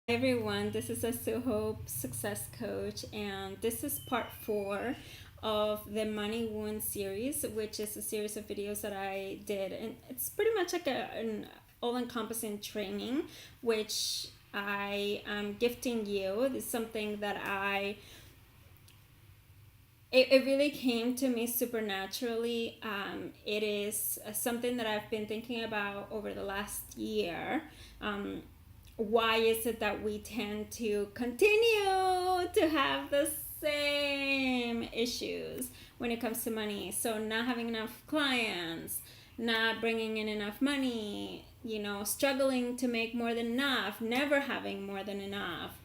Everyone, this is Asu Hope, Success Coach, and this is part 4 of the Money Wound series, which is a series of videos that I did. And it's pretty much like an all encompassing training, which I am gifting you. It's something that it really came to me supernaturally. It is something that I've been thinking about over the last year. Why is it that we tend to continue to have the same issues when it comes to money? So, not having enough clients, not bringing in enough money, struggling to make more than enough, never having more than enough.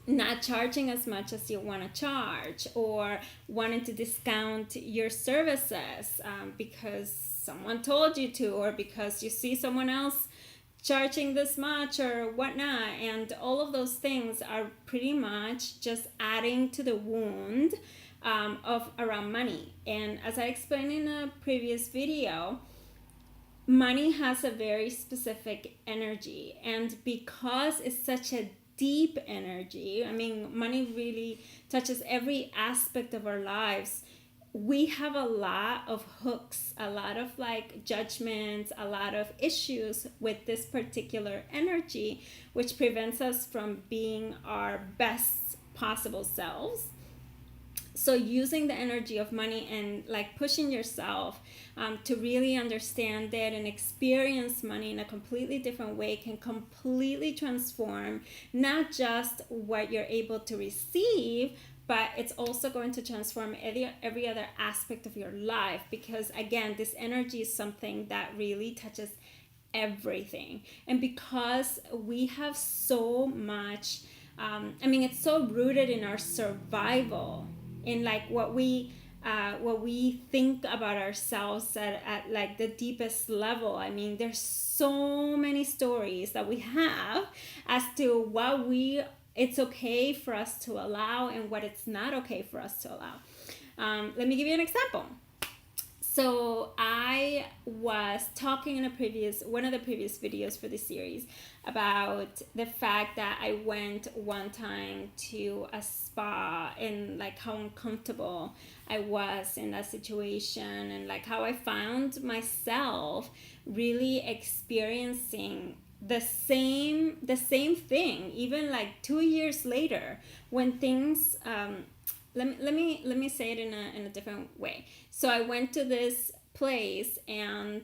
Not charging as much as you want to charge, or wanting to discount your services because someone told you to, or because you see someone else charging this much or whatnot. And all of those things are pretty much just adding to the wound of around money. And as I explained in a previous video, money has a very specific energy, and because it's such a deep energy, I mean, money really touches every aspect of our lives. We have a lot of hooks, a lot of like judgments, a lot of issues with this particular energy, which prevents us from being our best possible selves. So using the energy of money and like pushing yourself to really understand it and experience money in a completely different way can completely transform not just what you're able to receive, but it's also going to transform every other aspect of your life, because again, this energy is something that really touches everything. And because we have so much, it's so rooted in our survival, in like what we think about ourselves at like the deepest level. I mean, there's so many stories that we have as to what it's okay for us to allow and what it's not okay for us to allow. Let me give you an example. So I was talking in one of the previous videos for this series about the fact that I went one time to a spa, and like how uncomfortable I was in that situation, and like how I found myself really experiencing the same thing even like 2 years later, when things let me say it in a different way. So I went to this place, and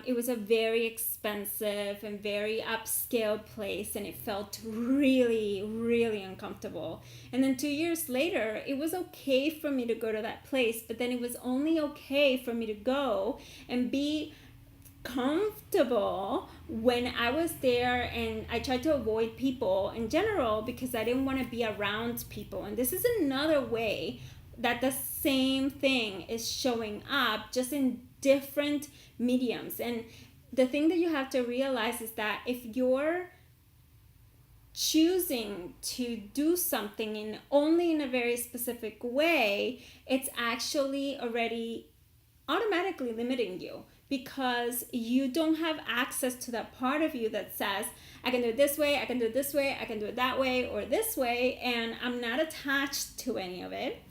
it was a very expensive and very upscale place, and it felt really, really uncomfortable. And then 2 years later, it was okay for me to go to that place, but then it was only okay for me to go and be comfortable when I was there, and I tried to avoid people in general because I didn't want to be around people. And this is another way that the same thing is showing up, just in different mediums. And the thing that you have to realize is that if you're choosing to do something only in a very specific way, it's actually already automatically limiting you, because you don't have access to that part of you that says, I can do it this way, I can do it this way, I can do it that way, or this way, and I'm not attached to any of it.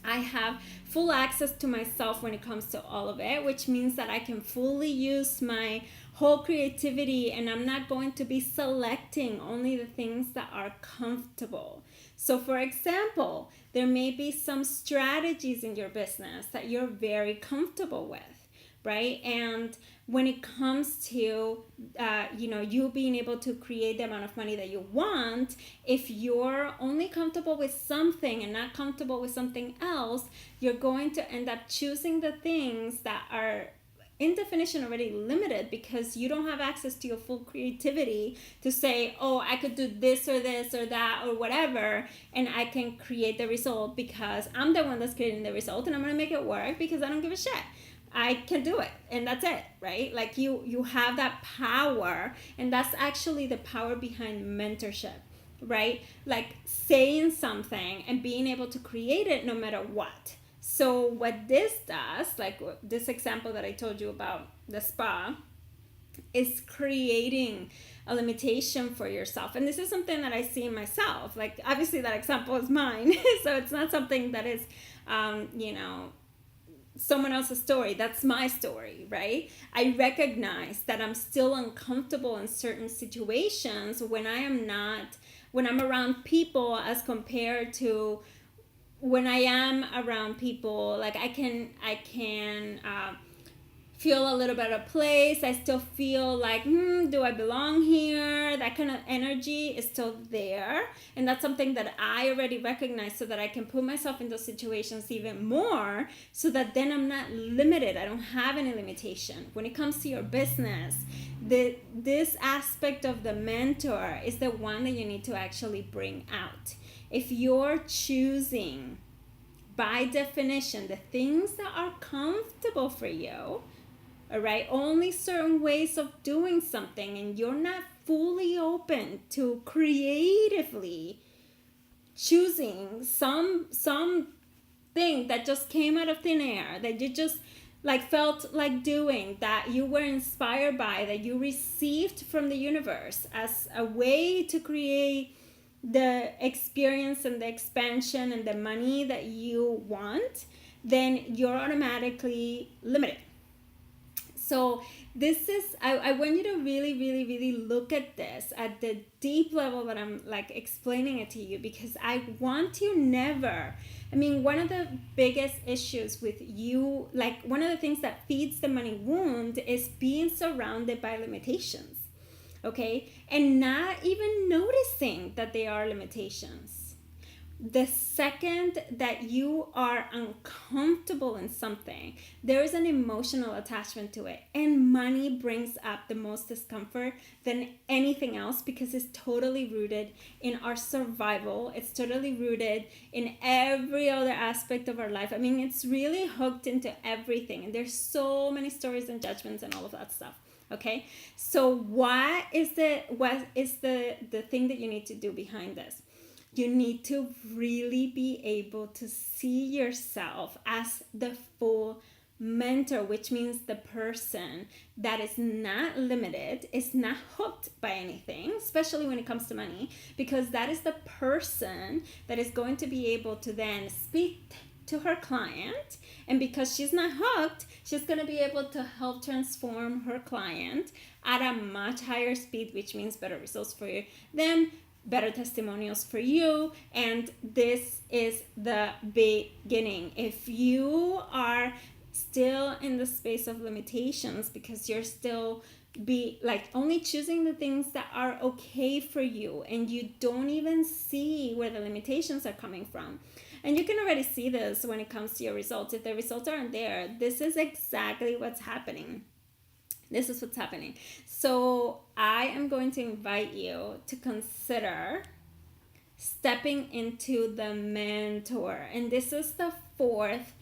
I have full access to myself when it comes to all of it, which means that I can fully use my whole creativity, and I'm not going to be selecting only the things that are comfortable. So for example, there may be some strategies in your business that you're very comfortable with, right? And when it comes to you being able to create the amount of money that you want, if you're only comfortable with something and not comfortable with something else, you're going to end up choosing the things that are in definition already limited, because you don't have access to your full creativity to say, oh, I could do this or that or whatever, and I can create the result because I'm the one that's creating the result, and I'm going to make it work because I don't give a shit. I can do it, and that's it, right? Like you have that power, and that's actually the power behind mentorship, right? Like saying something and being able to create it no matter what. So what this does, like this example that I told you about the spa, is creating a limitation for yourself. And this is something that I see in myself. Like, obviously that example is mine. So it's not something that is, someone else's story. That's my story, right? I recognize that I'm still uncomfortable in certain situations when I'm around people as compared to when I am around people. Like, I can feel a little bit of place. I still feel like, do I belong here? That kind of energy is still there. And that's something that I already recognize, so that I can put myself in those situations even more, so that then I'm not limited. I don't have any limitation. When it comes to your business, this aspect of the mentor is the one that you need to actually bring out. If you're choosing, by definition, the things that are comfortable for you, all right, only certain ways of doing something, and you're not fully open to creatively choosing some thing that just came out of thin air, that you just like felt like doing, that you were inspired by, that you received from the universe as a way to create the experience and the expansion and the money that you want, then you're automatically limited. So this is, I want you to really, really, really look at this at the deep level that I'm like explaining it to you, because I want you never, one of the biggest issues with you, like one of the things that feeds the money wound is being surrounded by limitations, okay? And not even noticing that they are limitations. The second that you are uncomfortable in something, there is an emotional attachment to it. And money brings up the most discomfort than anything else, because it's totally rooted in our survival. It's totally rooted in every other aspect of our life. It's really hooked into everything. And there's so many stories and judgments and all of that stuff. Okay? So what is the thing that you need to do behind this? You need to really be able to see yourself as the full mentor, which means the person that is not limited, is not hooked by anything, especially when it comes to money, because that is the person that is going to be able to then speak to her client. And because she's not hooked, she's going to be able to help transform her client at a much higher speed, which means better results for them, better testimonials for you. And this is the beginning. If you are still in the space of limitations because you're still only choosing the things that are okay for you, and you don't even see where the limitations are coming from. And you can already see this when it comes to your results. If the results aren't there, this is exactly what's happening. This is what's happening. So I am going to invite you to consider stepping into the mentor. And this is the fourth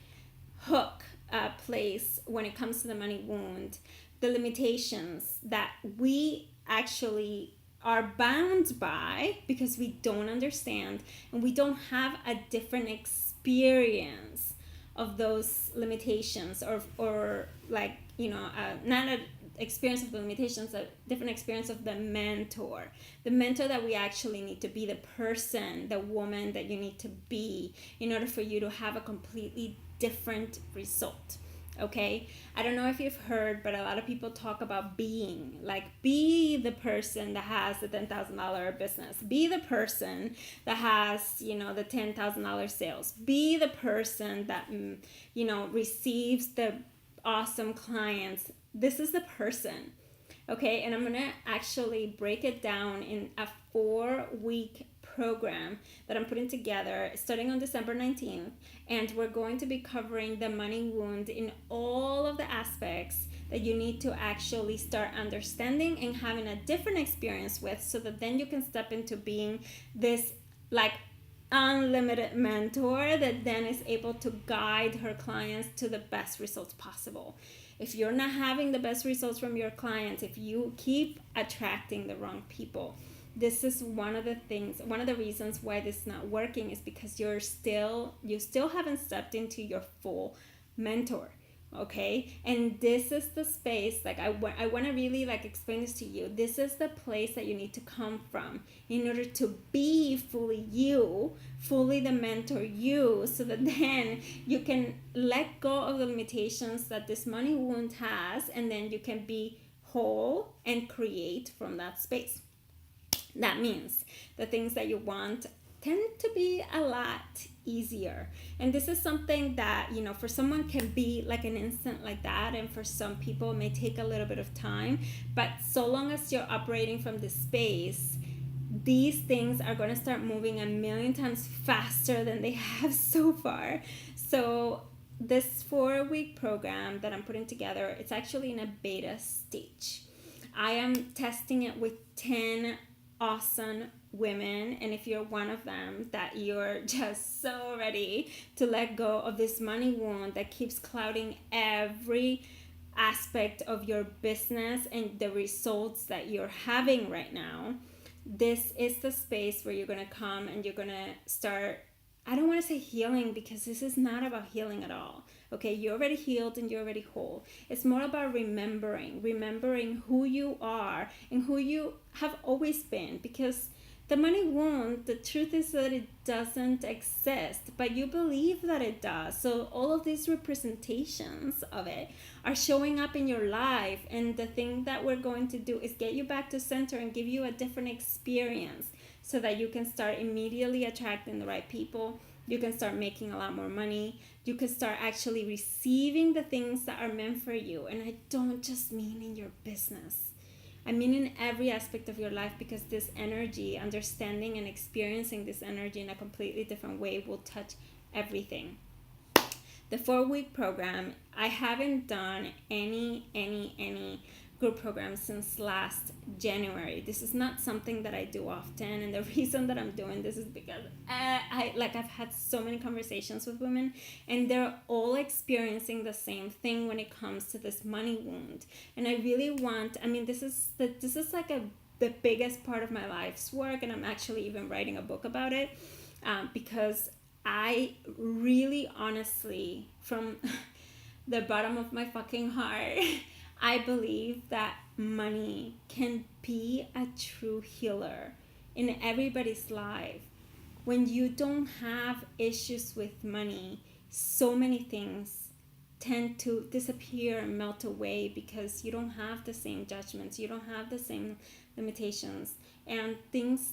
hook place when it comes to the money wound. The limitations that we actually are bound by because we don't understand and we don't have a different experience of those limitations, or not an experience of the limitations, a different experience of the mentor that we actually need to be, the person, the woman that you need to be in order for you to have a completely different result. Okay, I don't know if you've heard, but a lot of people talk about be the person that has the $10,000 business, be the person that has, the $10,000 sales, be the person that, receives the awesome clients. This is the person. Okay, and I'm going to actually break it down in a 4-week program that I'm putting together starting on December 19th, and we're going to be covering the money wound in all of the aspects that you need to actually start understanding and having a different experience with, so that then you can step into being this unlimited mentor that then is able to guide her clients to the best results possible. If you're not having the best results from your clients, if you keep attracting the wrong people, this is one of the reasons why this is not working, is because you still haven't stepped into your full mentor. okay? And this is the space, like I want to really like explain this to you. This is the place that you need to come from in order to be fully you, fully the mentor you, so that then you can let go of the limitations that this money wound has, and then you can be whole and create from that space. That means the things that you want tend to be a lot easier. And this is something that, you know, for someone can be like an instant like that, and for some people it may take a little bit of time. But so long as you're operating from this space, these things are going to start moving a million times faster than they have so far. So this 4-week program that I'm putting together, it's actually in a beta stage. I am testing it with 10 awesome women, and if you're one of them, that you're just so ready to let go of this money wound that keeps clouding every aspect of your business and the results that you're having right now, this is the space where you're going to come and you're going to start, I don't want to say healing, because this is not about healing at all. Okay, you're already healed and you're already whole. It's more about remembering who you are and who you have always been, because the money wound, the truth is that it doesn't exist, but you believe that it does. So all of these representations of it are showing up in your life, and the thing that we're going to do is get you back to center and give you a different experience so that you can start immediately attracting the right people. You can start making a lot more money. You can start actually receiving the things that are meant for you. And I don't just mean in your business. I mean in every aspect of your life, because this energy, understanding and experiencing this energy in a completely different way, will touch everything. The 4-week program, I haven't done any group programs since last January. This is not something that I do often, and the reason that I'm doing this is because I've had so many conversations with women, and they're all experiencing the same thing when it comes to this money wound. And I really want, I mean, this is like the biggest part of my life's work, and I'm actually even writing a book about it, because I really honestly, from the bottom of my fucking heart, I believe that money can be a true healer in everybody's life. When you don't have issues with money, so many things tend to disappear and melt away, because you don't have the same judgments, you don't have the same limitations, and things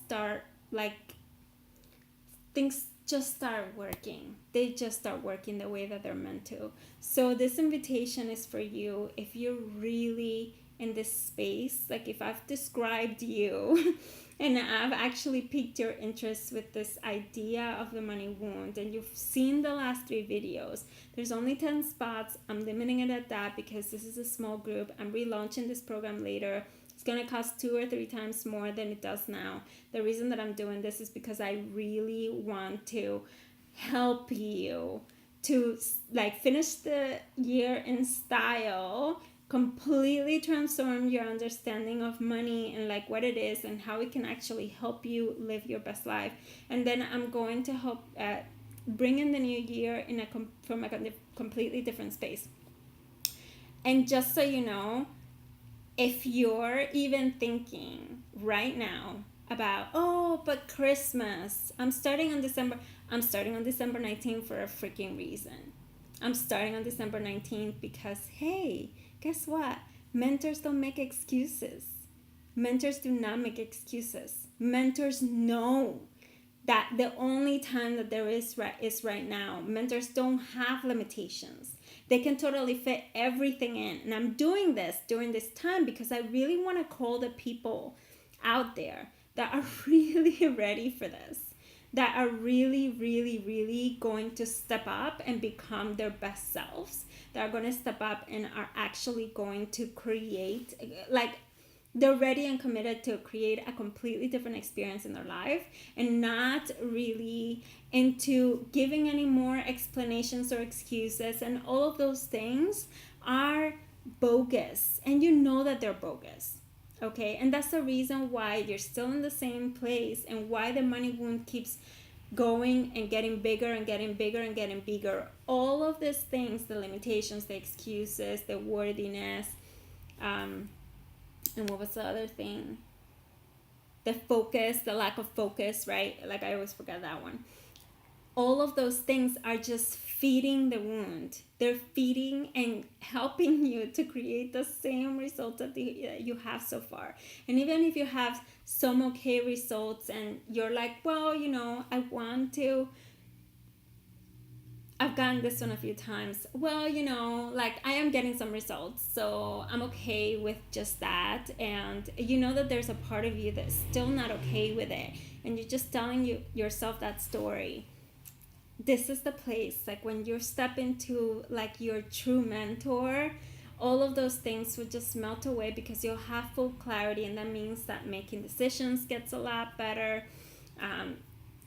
just start working. They just start working the way that they're meant to. So this invitation is for you if you're really in this space. Like if I've described you and I've actually piqued your interest with this idea of the money wound, and you've seen the last 3 videos, there's only 10 spots. I'm limiting it at that because this is a small group. I'm relaunching this program later. It's going to cost 2 or 3 times more than it does now. The reason that I'm doing this is because I really want to help you to like finish the year in style, completely transform your understanding of money and like what it is and how it can actually help you live your best life. And then I'm going to help bring in the new year in from a completely different space. And just so you know, if you're even thinking right now about, oh, but Christmas, I'm starting on December 19th for a freaking reason. I'm starting on December 19th because, hey, guess what? Mentors don't make excuses. Mentors do not make excuses. Mentors know that the only time that there is right now. Mentors don't have limitations. They can totally fit everything in. And I'm doing this during this time because I really want to call the people out there that are really ready for this, that are really, really, really going to step up and become their best selves, that are going to step up and are actually going to create, like, they're ready and committed to create a completely different experience in their life, and not really into giving any more explanations or excuses. And all of those things are bogus, and you know that they're bogus. Okay, and that's the reason why you're still in the same place and why the money wound keeps going and getting bigger and getting bigger and getting bigger. All of these things, the limitations, the excuses, the wordiness, and what was the other thing? The focus, the lack of focus, right? Like I always forget that one. All of those things are just feeding the wound. They're feeding and helping you to create the same results that you have so far. And even if you have some okay results and you're like, well, I've gotten this one a few times. Well, like I am getting some results, so I'm okay with just that. And you know that there's a part of you that's still not okay with it. And you're just telling yourself that story. This is the place, like when you step into like your true mentor, all of those things would just melt away because you'll have full clarity. And that means that making decisions gets a lot better,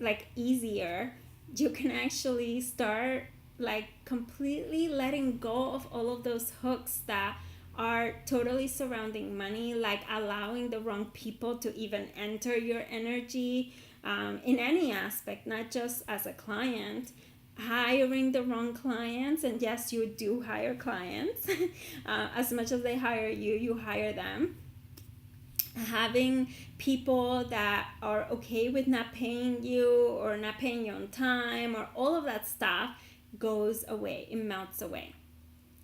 like easier. You can actually start like completely letting go of all of those hooks that are totally surrounding money, like allowing the wrong people to even enter your energy, in any aspect, not just as a client. Hiring the wrong clients, and yes, you do hire clients. As much as they hire you, you hire them. Having people that are okay with not paying you or not paying you on time, or all of that stuff goes away. It melts away.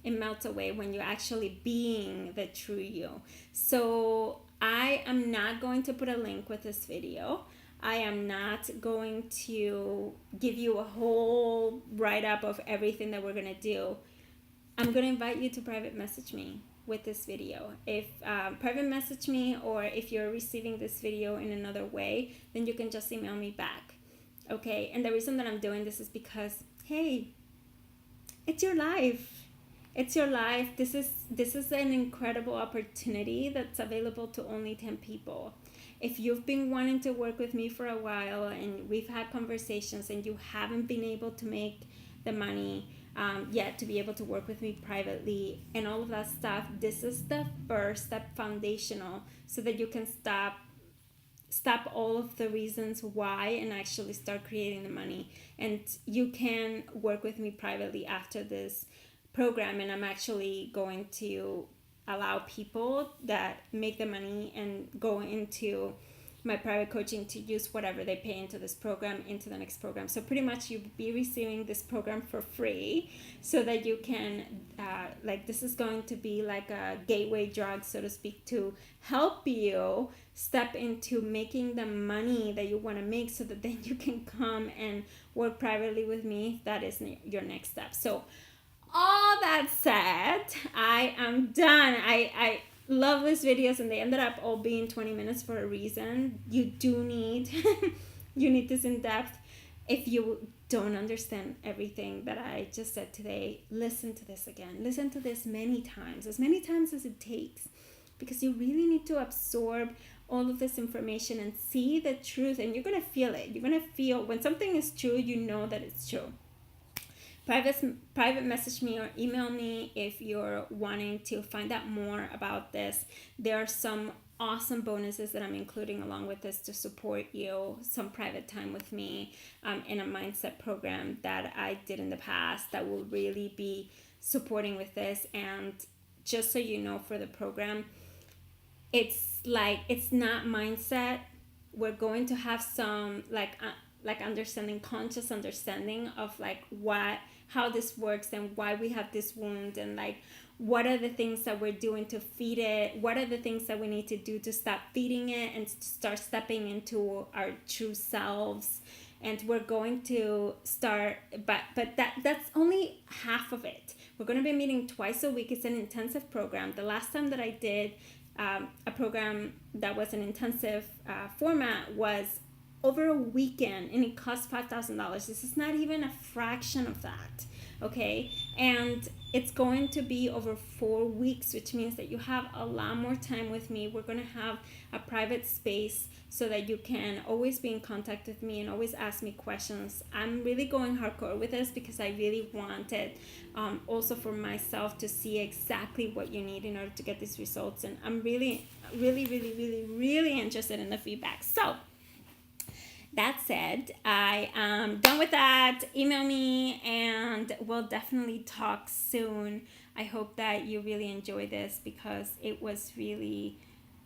It melts away when you're actually being the true you. So I am not going to put a link with this video. I am not going to give you a whole write-up of everything that we're going to do. I'm going to invite you to private message me with this video. If private message me, or if you're receiving this video in another way, then you can just email me back. Okay? And the reason that I'm doing this is because, hey, it's your life. It's your life. This is an incredible opportunity that's available to only 10 people. If you've been wanting to work with me for a while and we've had conversations and you haven't been able to make the money yet to be able to work with me privately and all of that stuff, this is the first step, foundational, so that you can stop all of the reasons why and actually start creating the money. And you can work with me privately after this program, and I'm actually going to allow people that make the money and go into my private coaching to use whatever they pay into this program into the next program. So pretty much you'll be receiving this program for free, so that you can this is going to be like a gateway drug, so to speak, to help you step into making the money that you want to make, so that then you can come and work privately with me. That is your next step. So all that said, I am done. I love these videos, and they ended up all being 20 minutes for a reason. You do need you need this in depth. If you don't understand everything that I just said today, listen to this again. Listen to this as many times as it takes, because you really need to absorb all of this information and see the truth, and you're going to feel it. You're going to feel when something is true, you know that it's true. Private message me or email me if you're wanting to find out more about this. There are some awesome bonuses that I'm including along with this to support you. Some private time with me in a mindset program that I did in the past that will really be supporting with this. And just so you know, for the program, it's not mindset. We're going to have some understanding, conscious understanding of how this works and why we have this wound, and what are the things that we're doing to feed it, what are the things that we need to do to stop feeding it and start stepping into our true selves. And we're going to start, but that's only half of it. We're going to be meeting twice a week. It's an intensive program. The last time that I did a program that was an intensive format was over a weekend, and it cost $5,000. This is not even a fraction of that, okay? And it's going to be over 4 weeks, which means that you have a lot more time with me. We're going to have a private space so that you can always be in contact with me and always ask me questions. I'm really going hardcore with this because I really wanted also for myself to see exactly what you need in order to get these results. And I'm really, really, really, really, really interested in the feedback. So That said, I am done with that. Email me and we'll definitely talk soon. I hope that you really enjoy this because it was really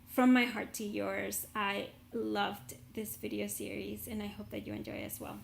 from my heart to yours. I loved this video series and I hope that you enjoy as well.